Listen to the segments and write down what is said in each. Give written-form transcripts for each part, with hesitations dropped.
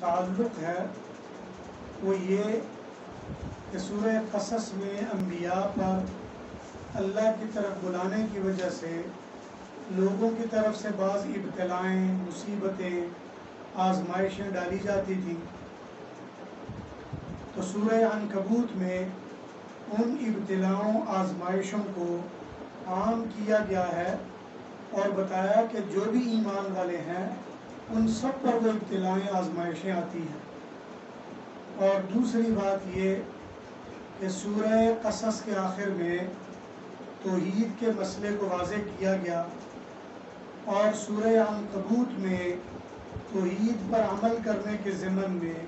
تعلق ہے وہ یہ کہ سورہ قصص میں انبیاء پر اللہ کی طرف بلانے کی وجہ سے لوگوں کی طرف سے بعض ابتلائیں، مصیبتیں، آزمائشیں ڈالی جاتی تھیں۔ تو سورہ عنکبوت میں ان ابتلاؤں، آزمائشوں کو عام کیا گیا ہے اور بتایا کہ جو بھی ایمان والے ہیں ان سب پر وہ ابتلائیں، آزمائشیں آتی ہیں۔ اور دوسری بات یہ کہ سورہ قصص کے آخر میں توحید کے مسئلے کو واضح کیا گیا اور سورہ عنکبوت میں توحید پر عمل کرنے کے ضمن میں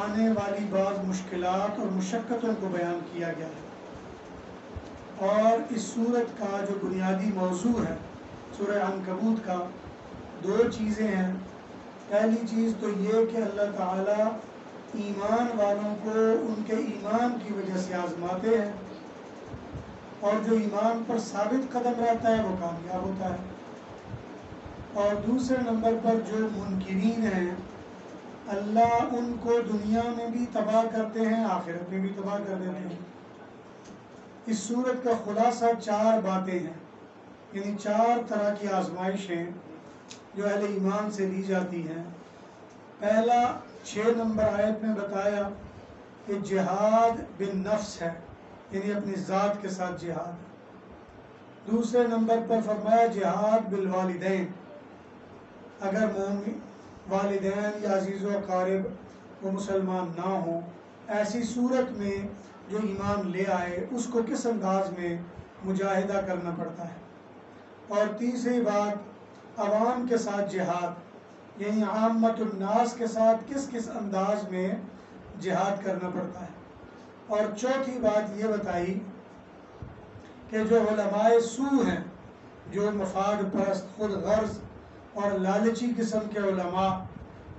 آنے والی بعض مشکلات اور مشقتوں کو بیان کیا گیا ہے۔ اور اس سورت کا جو بنیادی موضوع ہے سورہ عنکبوت کا، دو چیزیں ہیں۔ پہلی چیز تو یہ کہ اللہ تعالیٰ ایمان والوں کو ان کے ایمان کی وجہ سے آزماتے ہیں اور جو ایمان پر ثابت قدم رہتا ہے وہ کامیاب ہوتا ہے۔ اور دوسرے نمبر پر جو منکرین ہیں اللہ ان کو دنیا میں بھی تباہ کرتے ہیں، آخرت میں بھی تباہ کر دیتے ہیں۔ اس سورت کا خلاصہ 4 باتیں ہیں، یعنی 4 طرح کی آزمائشیں جو اہل ایمان سے لی جاتی ہیں۔ پہلا 6 نمبر آیت میں بتایا کہ جہاد بالنفس ہے، یعنی اپنی ذات کے ساتھ جہاد۔ دوسرے نمبر پر فرمایا جہاد بالوالدین، اگر مومن والدین یا عزیز و اقارب وہ مسلمان نہ ہوں، ایسی صورت میں جو ایمان لے آئے اس کو کس انداز میں مجاہدہ کرنا پڑتا ہے۔ اور تیسری بات عوام کے ساتھ جہاد، یعنی عامت الناس کے ساتھ کس کس انداز میں جہاد کرنا پڑتا ہے۔ اور چوتھی بات یہ بتائی کہ جو علماء سوء ہیں، جو مفاد پرست، خود غرض اور لالچی قسم کے علماء،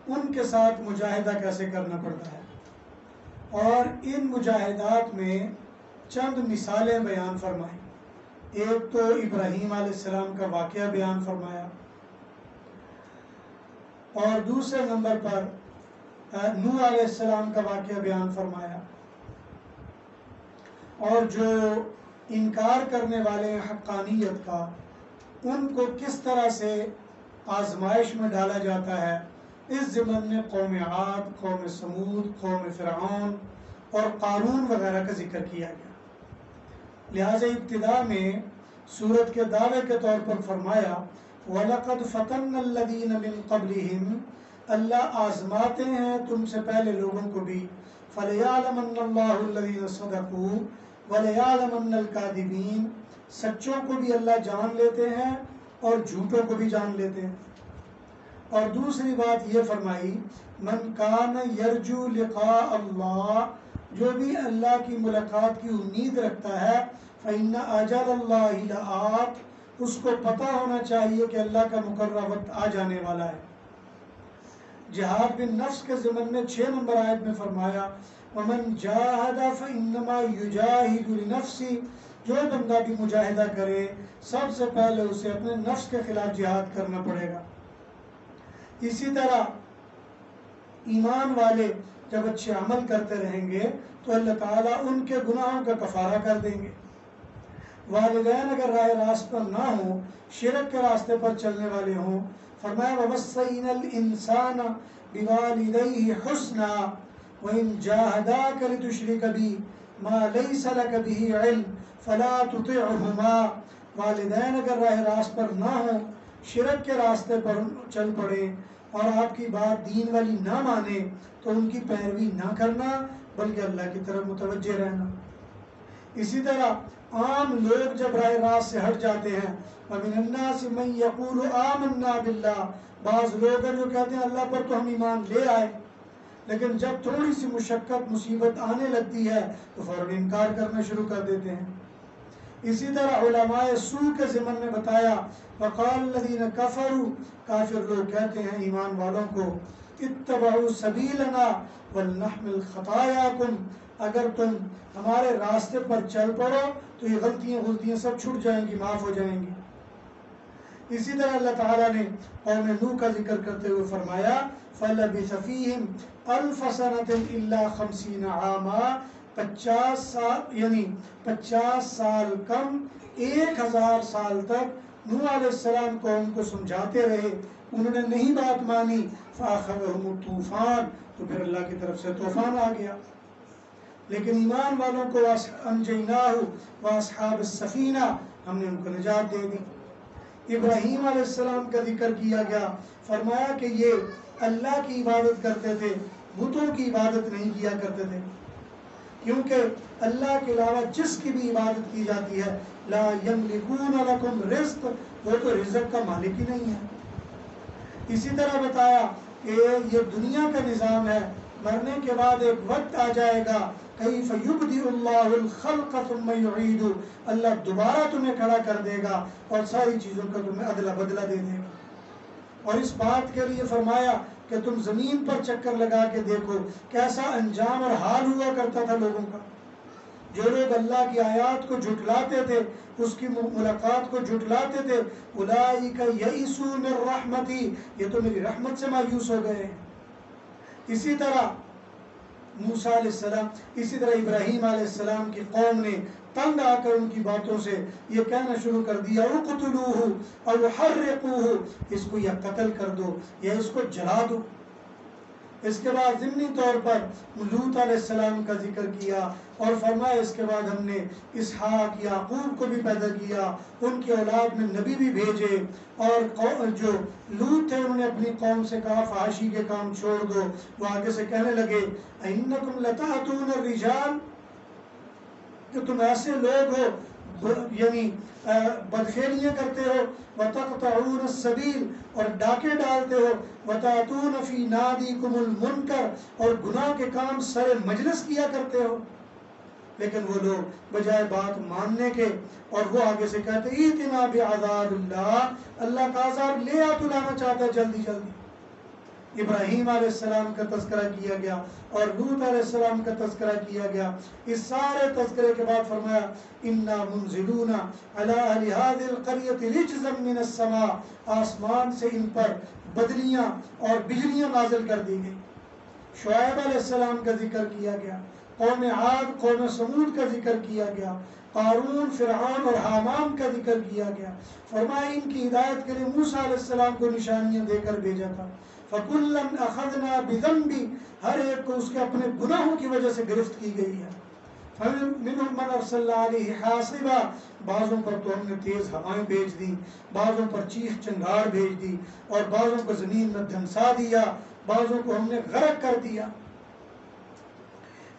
ان کے ساتھ مجاہدہ کیسے کرنا پڑتا ہے۔ اور ان مجاہدات میں چند مثالیں بیان فرمائیں۔ ایک تو ابراہیم علیہ السلام کا واقعہ بیان فرمایا، اور دوسرے نمبر پر نوح علیہ السلام کا واقعہ بیان فرمایا، اور جو انکار کرنے والے حقانیت کا ان کو کس طرح سے آزمائش میں ڈالا جاتا ہے۔ اس ضمن میں قوم عاد، قوم سمود، قوم فرعون اور قارون وغیرہ کا ذکر کیا گیا۔ لہٰذا ابتدا میں سورت کے دعوے کے طور پر فرمایا وَلَقَدْ فَتَنَّا الَّذِينَ مِن قَبْلِهِمْ، اللہ آزماتے ہیں تم سے پہلے لوگوں کو بھی۔ فَلَيَعْلَمَنَّ اللَّهُ الَّذِينَ صَدَقُوا وَلَيَعْلَمَنَّ الْكَاذِبِينَ، سچوں کو بھی اللہ جان لیتے ہیں اور جھوٹوں کو بھی جان لیتے ہیں۔ اور دوسری بات یہ فرمائی من کان یرجو لقاء اللہ، جو بھی اللہ کی ملاقات کی امید رکھتا ہے فإن أجل اللہ لآت، اس کو پتہ ہونا چاہیے کہ اللہ کا مقررہ وقت آ جانے والا ہے۔ جہاد بالنفس کے ضمن میں 6 نمبر آیت میں فرمایا ومن جاہد فإنما یجاہد لنفسہ، جو بندہ بھی مجاہدہ کرے سب سے پہلے اسے اپنے نفس کے خلاف جہاد کرنا پڑے گا۔ اسی طرح ایمان والے جب اچھے عمل کرتے رہیں گے تو اللہ تعالیٰ ان کے گناہوں کا کفارہ کر دیں گے۔ والدین اگر راہ راست پر نہ ہوں، شرک کے راستے پر چلنے والے ہوں، فرمایا وَوَصَّيْنَا الْإِنسَانَ بِوَالِدَيْهِ حُسْنًا وَإِنْ جَاهَدَاكَ لِتُشْرِكَ بِي مَا لَيْسَ لَكَ بِهِ عِلْمٌ فَلَا تُطِعْهُمَا، والدین اگر راہ راست پر نہ ہوں، شرک کے راستے پر چل پڑیں اور آپ کی بات دین والی نہ مانے تو ان کی پیروی نہ کرنا بلکہ اللہ کی طرف متوجہ رہنا۔ اسی طرح عام لوگ جب راہ راست سے ہٹ جاتے ہیں وَمِنَ النَّاسِ مَن يَقُولُ آمَنَّا بِاللَّهِ، بعض لوگ ہیں جو کہتے ہیں اللہ پر تو ہم ایمان لے آئے، لیکن جب تھوڑی سی مشقت مصیبت آنے لگتی ہے تو فوراً انکار کرنا شروع کر دیتے ہیں۔ اسی طرح علماء سوء کے ضمن میں بتایا وقال الذین کفروا، کافر لوگ کہتے ہیں ایمان والوں کو اتبعوا سبیلنا ولنحمل خطایاکم، اگر تم ہمارے راستے پر چل پڑو تو یہ غلطیاں سب چھٹ جائیں گی، معاف ہو جائیں گی۔ اسی طرح اللہ تعالیٰ نے قوم نوح کا ذکر کرتے ہوئے فرمایا فَلَبِثَ فِيهِمْ أَلْفَ سَنَةٍ إِلَّا 50 عَامًا 50 سال یعنی 50 سال کم 1000 سال تک نوح علیہ السلام قوم کو سمجھاتے رہے، انہوں نے نہیں بات مانی، فَأَخَذَهُمُ الطُّوفَانُ تو پھر اللہ کی طرف سے طوفان آ گیا۔ لیکن ایمان والوں کو أَنْجَيْنَاهُ وَأَصْحَابَ السَّفِينَةِ ہم نے ان کو نجات دے دی۔ ابراہیم علیہ السلام کا ذکر کیا گیا، فرمایا کہ یہ اللہ کی عبادت کرتے تھے، بتوں کی عبادت نہیں کیا کرتے تھے، کیونکہ اللہ کے علاوہ جس کی بھی عبادت کی جاتی ہے لا یملکون لکم رزق، وہ تو رزق کا مالک ہی نہیں ہے۔ اسی طرح بتایا کہ یہ دنیا کا نظام ہے، مرنے کے بعد ایک وقت آ جائے گا کیف یبدئ اللہ الخلق ثم یعید، اللہ دوبارہ تمہیں کھڑا کر دے گا اور ساری چیزوں کا تمہیں عدلہ بدلہ دے دے گا۔ اور اس بات کے لیے فرمایا کہ تم زمین پر چکر لگا کے دیکھو کیسا انجام اور حال ہوا کرتا تھا لوگوں کا۔ جو لوگ اللہ کی آیات کو جھٹلاتے تھے، اس کی ملاقات کو جھٹلاتے تھے، اولئک یئسوا من رحمتی، یہ تو میری رحمت سے مایوس ہو گئے ہیں۔ اسی طرح موسیٰ علیہ السلام، اسی طرح ابراہیم علیہ السلام کی قوم نے تنگ آ کر ان کی باتوں سے یہ کہنا شروع کر دیا اقتلوہ او حرقوہ، اس کو یا قتل کر دو یا اس کو جلا دو۔ اس کے بعد ضمنی طور پر لوط علیہ السلام کا ذکر کیا اور فرمایا اس کے بعد ہم نے اسحاق یعقوب کو بھی پیدا کیا، ان کی اولاد میں نبی بھی بھیجے، اور جو لوط تھے انہوں نے اپنی قوم سے کہا فحاشی کے کام چھوڑ دو، وہ آگے سے کہنے لگے اِنَّكُمْ لَتَأْتُونَ الرِّجَالَ، کہ تم ایسے لوگ ہو یعنی بدخیلیاں کرتے ہو، وَتَقْطَعُونَ السَّبِيلَ اور ڈاکے ڈالتے ہو، وَتَأْتُونَ فِي نَادِيكُمُ الْمُنْكَرَ اور گناہ کے کام سر مجلس کیا کرتے ہو۔ لیکن وہ لوگ بجائے بات ماننے کے اور وہ آگے سے کہتے ایتنا بعذاب اللہ، اللہ کا عذاب لے آ، تو لانا چاہتا ہے جلدی جلدی۔ ابراہیم علیہ السلام کا تذکرہ کیا گیا اور لوط علیہ السلام کا تذکرہ کیا گیا۔ اس سارے تذکرے کے بعد فرمایا انا منزلون علی اہل هذه القرية رجزا من السماء، آسمان سے ان پر بدلیاں اور بجلیاں نازل کر دی گئی۔ شعیب علیہ السلام کا ذکر کیا گیا، قوم عاد قوم سمود کا ذکر کیا گیا، قارون فرعون اور حامان کا ذکر کیا گیا۔ فرمایا ان کی ہدایت کے لیے موسیٰ علیہ السلام کو نشانیاں دے کر بھیجا تھا۔ فَكُلًّا أَخَذْنَا بِذَنْبِ، ہر ایک کو اس کے اپنے گناہوں کی وجہ سے گرفت کی گئی ہے۔ فَمِنْهُمْ مَنْ أَرْسَلْنَا عَلَيْهِ حَاصِبًا، بعضوں پر تو ہم نے تیز ہوائیں بھیج دی، بعضوں پر چیخ چنگھاڑ بھیج دی، اور بعضوں کو زمین میں دھنسا دیا، بعضوں کو ہم نے غرق کر دیا۔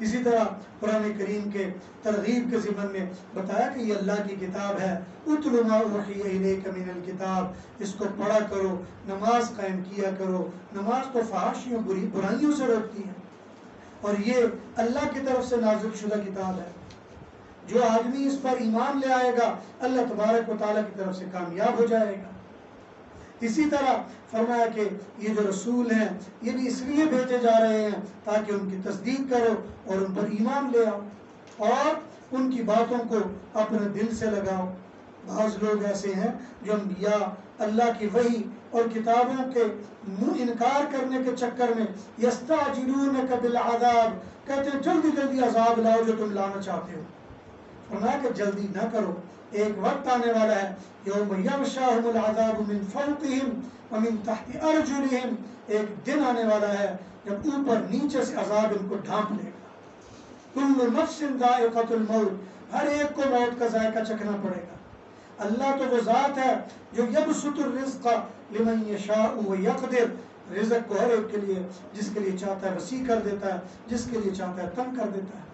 اسی طرح قرآن کریم کے ترغیب کے ضمن میں بتایا کہ یہ اللہ کی کتاب ہے، اتل ما اوحی الیک من الکتاب، اس کو پڑھا کرو، نماز قائم کیا کرو۔ نماز تو فحاشیوں برائیوں سے روکتی ہے، اور یہ اللہ کی طرف سے نازل شدہ کتاب ہے۔ جو آدمی اس پر ایمان لے آئے گا اللہ تبارک و تعالیٰ کی طرف سے کامیاب ہو جائے گا۔ اسی طرح فرمایا کہ یہ جو رسول ہیں یہ بھی اس لیے بھیجے جا رہے ہیں تاکہ ان کی تصدیق کرو اور ان پر ایمان لے آؤ اور ان کی باتوں کو اپنے دل سے لگاؤ۔ بعض لوگ ایسے ہیں جو انبیاء، اللہ کی وحی اور کتابوں کے انکار کرنے کے چکر میں یستعجلونک بالعذاب، کہتے ہیں جلدی جلدی عذاب لاؤ جو تم لانا چاہتے ہو۔ فرمایا کہ جلدی نہ کرو، ایک وقت آنے والا ہے یوم یغشاہم العذاب من فوقہم ومن تحت ارجلہم، ایک دن آنے والا ہے جب اوپر نیچے سے عذاب ان کو ڈھانپ لے گا۔ کل نفس ذائقۃ الموت، ہر ایک کو موت کا ذائقہ چکھنا پڑے گا۔ اللہ تو وہ ذات ہے جو یبسط الرزق لمن یشاء ویقدر، رزق کو ہر ایک کے لیے جس کے لیے چاہتا ہے وسیع کر دیتا ہے، جس کے لیے چاہتا ہے تنگ کر دیتا ہے۔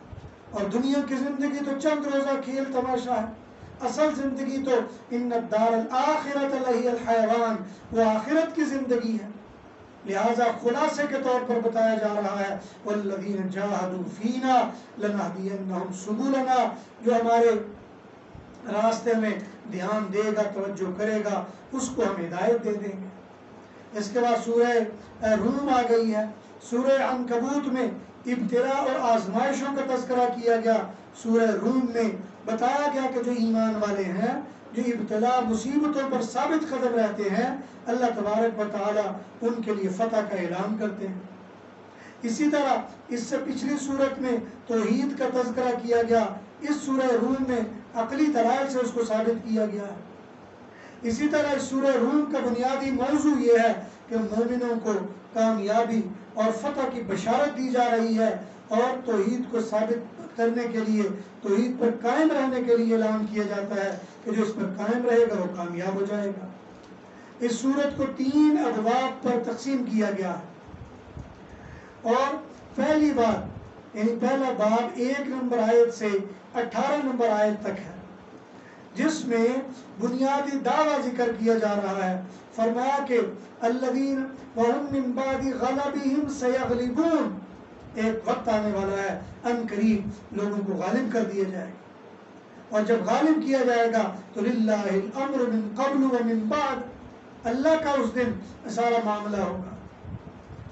اور دنیا کی زندگی تو چند روزہ کھیل تماشا ہے، اصل زندگی تو ان الدار الآخرۃ لہی الحیوان، وہ آخرت کی زندگی ہے۔ لہذا خلاصے کے طور پر بتایا جا رہا ہے والذین جاہدوا فینا لنہدینہم سبلنا، جو ہمارے راستے میں دھیان دے گا، توجہ کرے گا، اس کو ہم ہدایت دے دیں گے۔ اس کے بعد سورہ روم آ گئی ہے۔ سورہ عنکبوت میں ابتلاء اور آزمائشوں کا تذکرہ کیا گیا۔ سورہ روم میں بتایا گیا کہ جو ایمان والے ہیں جو ابتلا مصیبتوں پر ثابت قدم رہتے ہیں، اللہ تبارک و تعالی ان کے لیے فتح کا اعلان کرتے ہیں۔ اسی طرح اس سے پچھلی صورت میں توحید کا تذکرہ کیا گیا، اس سورہ روم میں عقلی دلائل سے اس کو ثابت کیا گیا ہے۔ اسی طرح اس سورہ روم کا بنیادی موضوع یہ ہے کہ مومنوں کو کامیابی اور فتح کی بشارت دی جا رہی ہے، اور توحید کو ثابت کرنے کے لیے، توحید پر قائم رہنے کے لیے اعلان کیا جاتا ہے کہ جو اس پر قائم رہے گا وہ کامیاب ہو جائے گا۔ اس سورت کو 3 ابواب پر تقسیم کیا گیا ہے، اور پہلی بات یعنی پہلا باب 1 نمبر آیت سے 18 نمبر آیت تک ہے، جس میں بنیادی دعویٰ ذکر کیا جا رہا ہے۔ فرمایا کہ الذین وهم من بعد غلبهم سیغلبون، ایک وقت آنے والا ہے ان قریب لوگوں کو غالب کر دیا جائے گا، اور جب غالب کیا جائے گا تو للہ الامر من قبل ومن بعد، اللہ کا اس دن سارا معاملہ ہوگا۔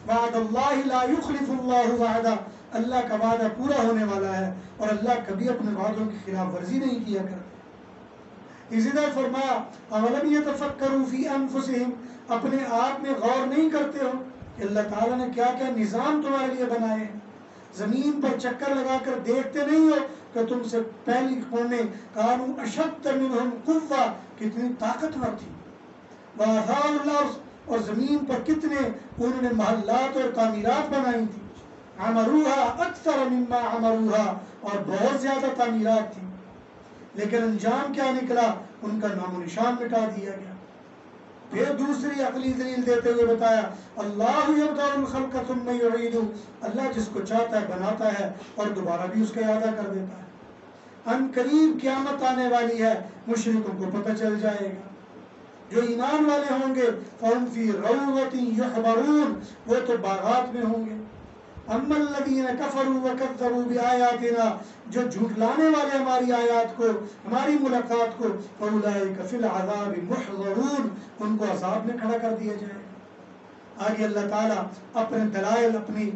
وعد اللہ لا یخلف اللہ وعدہ، اللہ کا وعدہ پورا ہونے والا ہے، اور اللہ کبھی اپنے وعدوں کی خلاف ورزی نہیں کیا کرتا۔ اسی طرح فرمایا اولم یتفکروا فی انفسہم، اپنے آپ میں غور نہیں کرتے ہو کہ اللہ تعالیٰ نے کیا کیا نظام تمہارے لیے بنائے ہیں؟ زمین پر چکر لگا کر دیکھتے نہیں ہو کہ تم سے پہلی قومیں کانوا اشد منہم قوہ، کتنی طاقتور تھی، وآثاروا الارض، اور زمین پر کتنے انہوں نے محلات اور تعمیرات بنائی تھی، عمروہا اکثر مما عمروہا، اور بہت زیادہ تعمیرات تھی، لیکن انجام کیا نکلا؟ ان کا نام و نشان مٹا دیا گیا۔ پھر دوسری عقلی دلیل دیتے ہوئے بتایا اللہ یبدأ الخلق ثم یعیدہ، اللہ جس کو چاہتا ہے بناتا ہے اور دوبارہ بھی اس کا اعادہ کر دیتا ہے۔ ان قریب قیامت آنے والی ہے، مشرکوں کو پتہ چل جائے گا۔ جو ایمان والے ہوں گے فَهُمْ فِي رَوْضَةٍ يُحْبَرُونَ، وہ تو باغات میں ہوں گے۔ اما الذین کفروا وکذبوا بآیاتنا، جو جھٹلانے والے ہماری آیات کو، ہماری ملاقات کو، فاولئک فی العذاب محضرون، ان کو عذاب میں کھڑا کر دیا جائے گا۔ آگے اللہ تعالیٰ اپنے دلائل، اپنی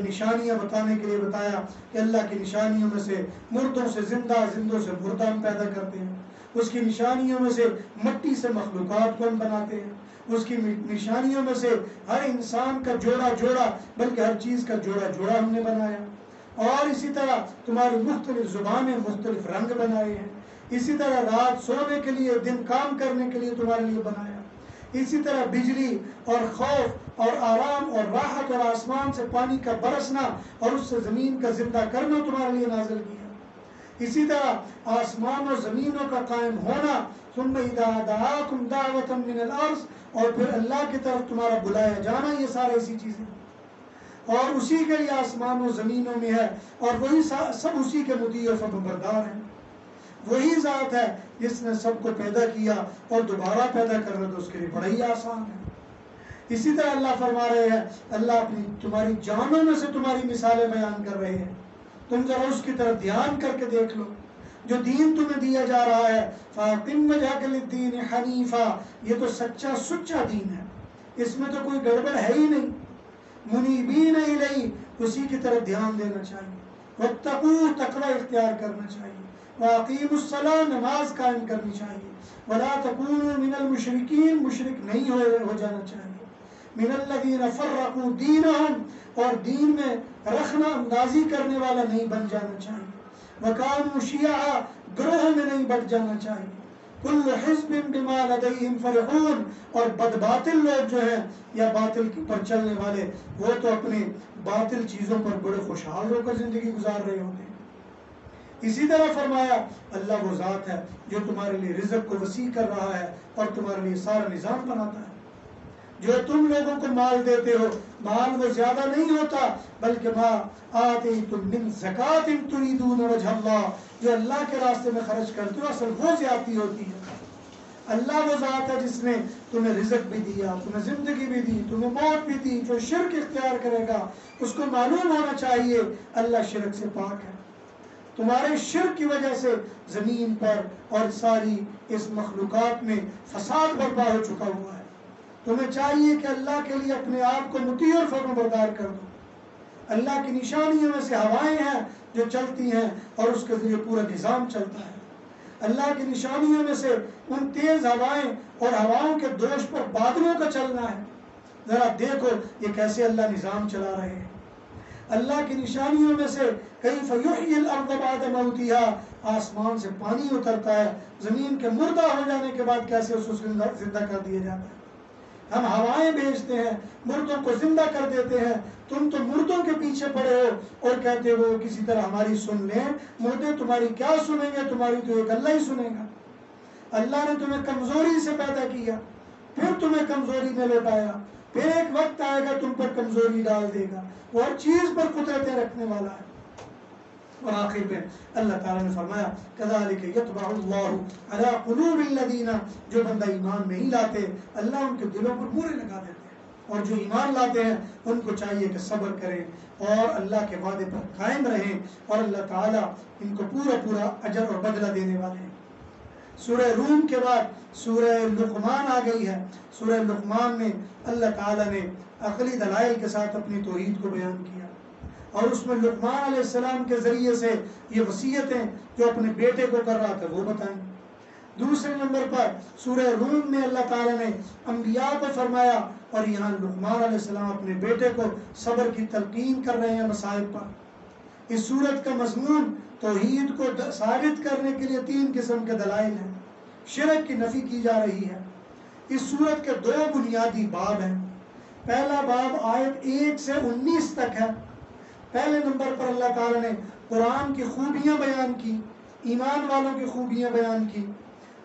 نشانیاں بتانے کے لیے بتایا کہ اللہ کی نشانیوں میں سے مردوں سے زندہ، زندوں سے مردہ ہم پیدا کرتے ہیں، اس کی نشانیوں میں سے مٹی سے مخلوقات کو ہم بناتے ہیں، اس کی نشانیوں میں سے ہر انسان کا جوڑا جوڑا، بلکہ ہر چیز کا جوڑا جوڑا ہم نے بنایا، اور اسی طرح تمہاری مختلف زبانیں، مختلف رنگ بنائے ہیں، اسی طرح رات سونے کے لیے، دن کام کرنے کے لیے تمہارے لیے بنایا، اسی طرح بجلی اور خوف اور آرام اور راحت اور آسمان سے پانی کا برسنا اور اس سے زمین کا زندہ کرنا تمہارے لیے نازل کیا، اسی طرح آسمان اور زمینوں کا قائم ہونا، ثم اذا دعاکم دعوۃ من الارض، اور پھر اللہ کی طرف تمہارا بلایا جانا، یہ سارے اسی چیزیں، اور اسی کے لیے آسمان و زمینوں میں ہے، اور وہی سب اسی کے مطیع و فرمانبردار ہیں۔ وہی ذات ہے جس نے سب کو پیدا کیا، اور دوبارہ پیدا کرنا تو اس کے لیے بڑا ہی آسان ہے۔ اسی طرح اللہ فرما رہے ہیں، اللہ اپنی تمہاری جانوں میں سے تمہاری مثالیں بیان کر رہے ہیں، تم ذرا اس کی طرف دھیان کر کے دیکھ لو۔ جو دین تمہیں دیا جا رہا ہے فَأَقِمْ وَجْهَكَ لِلدِّينِ حَنِيفًا، یہ تو سچا سچا دین ہے، اس میں تو کوئی گڑبڑ ہے ہی نہیں۔ مُنِيبِينَ إِلَيْهِ، اسی کی طرف دھیان دینا چاہیے، وَاتَّقُوهُ، تقوی اختیار کرنا چاہیے، وَأَقِيمُوا الصَّلَاةَ، نماز قائم کرنی چاہیے، وَلَا تَكُونُوا مِنَ الْمُشْرِكِينَ، مشرک نہیں ہو جانا چاہیے، مِنَ الَّذِينَ فَرَّقُوا دِينَهُمْ، اور دین میں رخنا اندازی کرنے والا نہیں بن جانا چاہیے، وَكَانُوا شِيَعًا، گروہ میں نہیں بٹ جانا چاہیے، كُلُّ حِزْبٍ بِمَا لَدَيْهِمْ فَرِحُونَ، اور بدباطل لوگ جو ہیں یا باطل پر چلنے والے، وہ تو اپنے باطل چیزوں پر بڑے خوشحال ہو کر زندگی گزار رہے ہوتے ہیں۔ اسی طرح فرمایا اللہ وہ ذات ہے جو تمہارے لیے رزق کو وسیع کر رہا ہے اور تمہارے لیے سارا نظام بناتا ہے۔ جو تم لوگوں کو مال دیتے ہو، مال وہ زیادہ نہیں ہوتا، بلکہ ما آتیتم من زکوٰۃ تریدون وجہ اللہ، جو اللہ کے راستے میں خرچ کرتے ہو اصل وہ زیادتی ہوتی ہے۔ اللہ وہ ذات ہے جس نے تمہیں رزق بھی دیا، تمہیں زندگی بھی دی، تمہیں موت بھی دی۔ جو شرک اختیار کرے گا اس کو معلوم ہونا چاہیے اللہ شرک سے پاک ہے۔ تمہارے شرک کی وجہ سے زمین پر اور ساری اس مخلوقات میں فساد برپا ہو چکا ہوا ہے۔ تمہیں چاہیے کہ اللہ کے لیے اپنے آپ کو مطیع اور فرمانبردار کر دو۔ اللہ کی نشانیوں میں سے ہوائیں ہیں جو چلتی ہیں اور اس کے ذریعے پورا نظام چلتا ہے۔ اللہ کی نشانیوں میں سے ان تیز ہوائیں اور ہواؤں کے دوش پر بادلوں کا چلنا ہے۔ ذرا دیکھو یہ کیسے اللہ نظام چلا رہے ہیں۔ اللہ کی نشانیوں میں سے کیف یحیی الارض بعد موتها، آسمان سے پانی اترتا ہے، زمین کے مردہ ہو جانے کے بعد کیسے اس کو زندہ کر دیا جاتا ہے۔ ہم ہوائیں بھیجتے ہیں، مردوں کو زندہ کر دیتے ہیں، تم تو مردوں کے پیچھے پڑے ہو اور کہتے ہو کسی طرح ہماری سن لیں۔ مردے تمہاری کیا سنیں گے، تمہاری تو ایک اللہ ہی سنے گا۔ اللہ نے تمہیں کمزوری سے پیدا کیا، پھر تمہیں کمزوری میں لوٹایا، پھر ایک وقت آئے گا تم پر کمزوری ڈال دے گا، وہ ہر چیز پر قدرتیں رکھنے والا ہے۔ اور آخر میں اللہ تعالیٰ نے فرمایا کذالک یطبع اللہ علی قلوب الذین، جو بندہ ایمان نہیں لاتے اللہ ان کے دلوں پر مہرے لگا دیتے ہیں، اور جو ایمان لاتے ہیں ان کو چاہیے کہ صبر کریں اور اللہ کے وعدے پر قائم رہیں، اور اللہ تعالیٰ ان کو پورا پورا اجر اور بدلہ دینے والے ہیں۔ سورہ روم کے بعد سورہ لقمان آ گئی ہے۔ سورہ لقمان میں اللہ تعالیٰ نے عقلی دلائل کے ساتھ اپنی توحید کو بیان کیا، اور اس میں لقمان علیہ السلام کے ذریعے سے یہ وصیتیں جو اپنے بیٹے کو کر رہا تھا وہ بتائیں۔ دوسرے نمبر پر سورہ روم میں اللہ تعالیٰ نے انبیاء کو فرمایا، اور یہاں لقمان علیہ السلام اپنے بیٹے کو صبر کی تلقین کر رہے ہیں مصائب پر۔ اس سورت کا مضمون توحید کو ثابت کرنے کے لیے 3 قسم کے دلائل ہیں، شرک کی نفی کی جا رہی ہے۔ اس سورت کے 2 بنیادی باب ہیں۔ پہلا باب آیت 1 سے 19 تک ہے۔ پہلے نمبر پر اللہ تعالیٰ نے قرآن کی خوبیاں بیان کی، ایمان والوں کی خوبیاں بیان کی،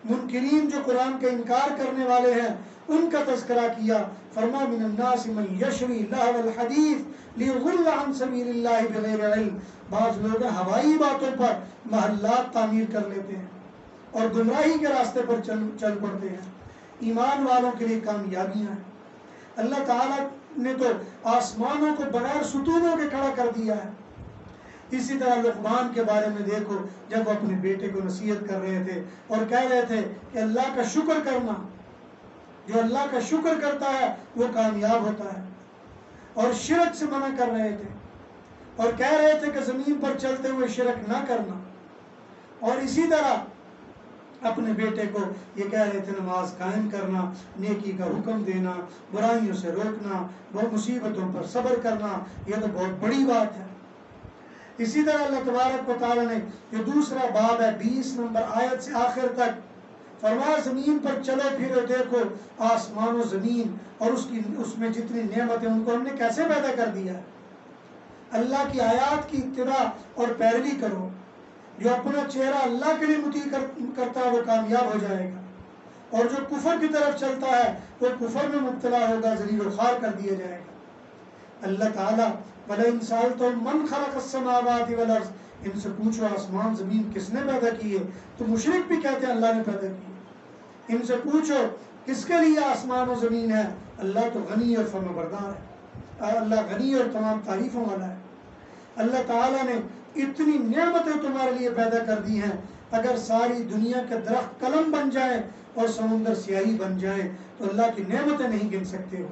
منکرین جو قرآن کا انکار کرنے والے ہیں ان کا تذکرہ کیا۔ فرما من الناس من یشری لہو الحدیث لیضل عن سبیل اللہ بغیر علم، بعض لوگ ہوائی باتوں پر محلات تعمیر کر لیتے ہیں اور گمراہی کے راستے پر چل پڑتے ہیں۔ ایمان والوں کے لیے کامیابیاں ہیں۔ اللہ تعالیٰ نے تو آسمانوں کو بغیر ستونوں کے کھڑا کر دیا ہے۔ اسی طرح لقمان کے بارے میں دیکھو، جب وہ اپنے بیٹے کو نصیحت کر رہے تھے اور کہہ رہے تھے کہ اللہ کا شکر کرنا، جو اللہ کا شکر کرتا ہے وہ کامیاب ہوتا ہے، اور شرک سے منع کر رہے تھے اور کہہ رہے تھے کہ زمین پر چلتے ہوئے شرک نہ کرنا، اور اسی طرح اپنے بیٹے کو یہ کہہ رہے تھے نماز قائم کرنا، نیکی کا حکم دینا، برائیوں سے روکنا، بہت مصیبتوں پر صبر کرنا، یہ تو بہت بڑی بات ہے۔ اسی طرح اللہ تبارک و تعالیٰ نے جو دوسرا باب ہے 20 نمبر آیت سے آخر تک فرمایا زمین پر چلو پھرو دیکھو آسمان و زمین اور اس میں جتنی نعمتیں ان کو ہم نے کیسے پیدا کر دیا ہے۔ اللہ کی آیات کی اتباع اور پیروی کرو، جو اپنا چہرہ اللہ کے لیے مطیع کرتا ہے وہ کامیاب ہو جائے گا، اور جو کفر کی طرف چلتا ہے وہ کفر میں مبتلا ہوگا، ذلیل و خوار کر دیا جائے گا۔ اللہ تعالیٰ وَلَئِن سَأَلْتَهُم مَّنْ خَلَقَ السَّمَاوَاتِ وَالْأَرْضَ، ان سے پوچھو آسمان زمین کس نے پیدا کیے، تو مشرک بھی کہتے ہیں اللہ نے پیدا کیے۔ ان سے پوچھو کس کے لیے آسمان و زمین ہے، اللہ تو غنی اور فرما بردار ہے، اللہ غنی اور تمام تعریفوں والا ہے۔ اللہ تعالیٰ نے اتنی نعمتیں تمہارے لیے پیدا کر دی ہیں، اگر ساری دنیا کے درخت قلم بن جائیں اور سمندر سیاہی بن جائیں تو اللہ کی نعمتیں نہیں گن سکتے ہو۔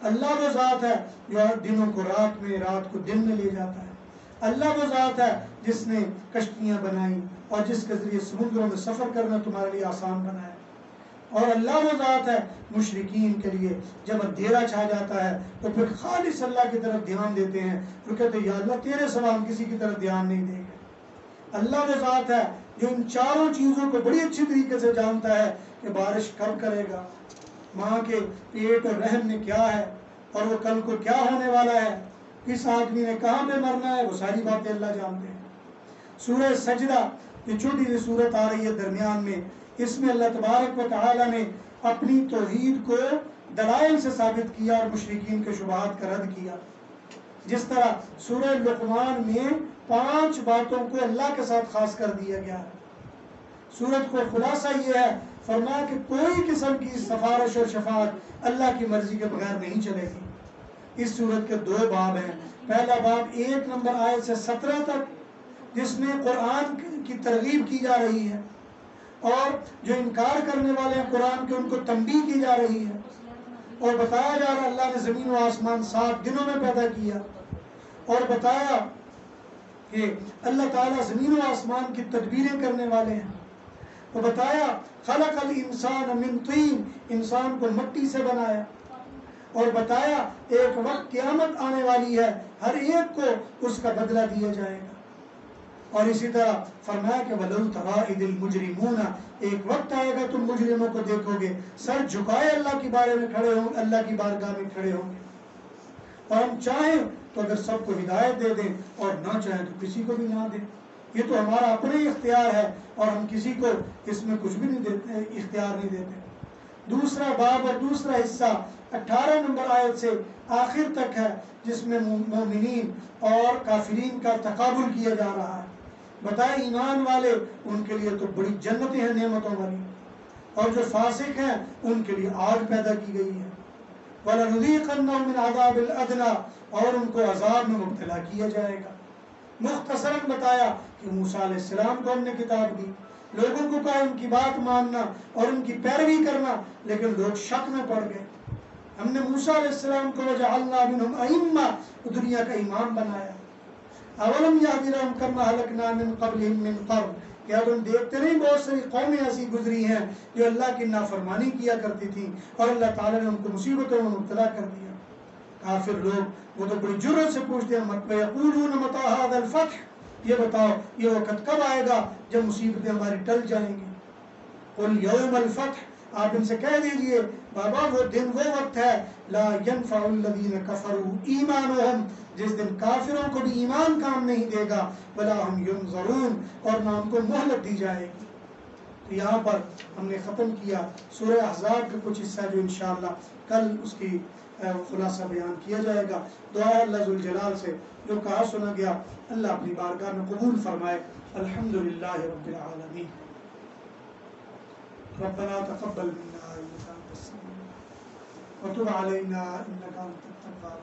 اللہ وہ ذات ہے جو دنوں کو رات میں، رات کو دن میں لے جاتا ہے۔ اللہ وہ ذات ہے جس نے کشتیاں بنائیں اور جس کے ذریعے سمندروں میں سفر کرنا تمہارے لیے آسان بنایا، اور اللہ وہ ذات ہے مشرکین کے لیے جب اندھیرا چھا جاتا ہے تو پھر خالص اللہ کی طرف دھیان دیتے ہیں، پھر کہتے ہیں یا اللہ تیرے سوا ہم کسی کی طرف دھیان نہیں دیں گے۔ اللہ وہ ذات ہے جو ان چاروں چیزوں کو بڑی اچھی طریقے سے جانتا ہے کہ بارش کب کرے گا، ماں کے پیٹ اور رحم میں کیا ہے، اور وہ کل کو کیا ہونے والا ہے، کس آدمی نے کہاں پہ مرنا ہے، وہ ساری باتیں اللہ جانتے ہیں۔ سورہ سجدہ یہ چھوٹی سی سورت آ رہی ہے درمیان میں، اس میں اللہ تبارک و تعالی نے اپنی توحید کو دلائل سے ثابت کیا اور مشرکین کے شبہات کا رد کیا۔ جس طرح سورہ لقمان میں 5 باتوں کو اللہ کے ساتھ خاص کر دیا گیا ہے۔ سورت کو خلاصہ یہ ہے، فرمایا کہ کوئی قسم کی سفارش اور شفاعت اللہ کی مرضی کے بغیر نہیں چلے گی۔ اس سورت کے 2 باب ہیں۔ پہلا باب 1 نمبر آیت سے 17 تک جس میں قرآن کی ترغیب کی جا رہی ہے، اور جو انکار کرنے والے ہیں قرآن کے ان کو تنبیہ کی جا رہی ہے، اور بتایا جا رہا ہے اللہ نے زمین و آسمان 7 دنوں میں پیدا کیا، اور بتایا کہ اللہ تعالیٰ زمین و آسمان کی تدبیریں کرنے والے ہیں، وہ بتایا خلق الانسان من طین، انسان کو مٹی سے بنایا، اور بتایا ایک وقت قیامت آنے والی ہے، ہر ایک کو اس کا بدلہ دیا جائے گا۔ اور اسی طرح فرمایا کہ وَلَوْ تَرَىٰ إِذِ الْمُجْرِمُونَ، ایک وقت آئے گا تم مجرموں کو دیکھو گے سر جھکائے اللہ کی بارے میں کھڑے ہوں، اللہ کی بارگاہ میں کھڑے ہوں گے، اور ہم چاہیں تو اگر سب کو ہدایت دے دیں اور نہ چاہیں تو کسی کو بھی نہ دیں، یہ تو ہمارا اپنا ہی اختیار ہے اور ہم کسی کو اس میں کچھ بھی نہیں دیتے، اختیار نہیں دیتے۔ دوسرا باب اور دوسرا حصہ 18 نمبر آیت سے آخر تک ہے، جس میں مومنین اور کافرین کا تقابل کیا جا رہا ہے۔ بتائیں ایمان والے ان کے لیے تو بڑی جنتیں ہیں نعمتوں والی، اور جو فاسق ہیں ان کے لیے آگ پیدا کی گئی ہے۔ وَلَنُذِيقَنَّهُم مِّنْ عَذَابِ الْأَدْنَىٰ، اور ان کو عذاب میں مبتلا کیا جائے گا۔ مختصراً بتایا کہ موسیٰ علیہ السلام کو ہم نے کتاب دی، لوگوں کو کہا ان کی بات ماننا اور ان کی پیروی کرنا، لیکن لوگ شک میں پڑ گئے۔ ہم نے موسیٰ علیہ السلام کو وَجَعَلْنَا مِنْهُمْ أَئِمَّةً، دنیا کا امام بنایا۔ اولم یہدی لہم کما اہلکنا من قبلہم من قرن، کیا تم دیکھتے نہیں بہت ساری قومیں ایسی گزری ہیں جو اللہ کی نافرمانی کیا کرتی تھیں اور اللہ تعالیٰ نے ان کو مصیبتوں میں مبتلا کر دیا۔ کافر لوگ وہ تو بڑی جرأت سے پوچھتے ہیں وَيَقُولُونَ مَتَىٰ هَٰذَا الْفَتْحُ، یہ بتاؤ یہ وقت کب آئے گا جب مصیبتیں ہماری ٹل جائیں گی۔ قُلْ يَوْمَ الْفَتْحِ، آپ ان سے کہہ دیجئے بابا وہ دن وہ وقت ہے لا ينفع الذین کفروا ایمانہم، جس دن کافروں کو بھی ایمان کام نہیں دے گا، ولا ہم ینظرون، اور نہ ان کو مہلت دی جائے گی۔ تو یہاں پر ہم نے ختم کیا سورہ احزاب کا کچھ حصہ جو انشاءاللہ کل اس کی خلاصہ بیان کیا جائے گا۔ دعا ہے اللہ ذوالجلال سے جو کہا سنا گیا اللہ اپنی بارگاہ میں قبول فرمائے۔ الحمدللہ رب العالمین۔ ربنا تقبل منا انك انت السميع وتب علينا انك انت التواب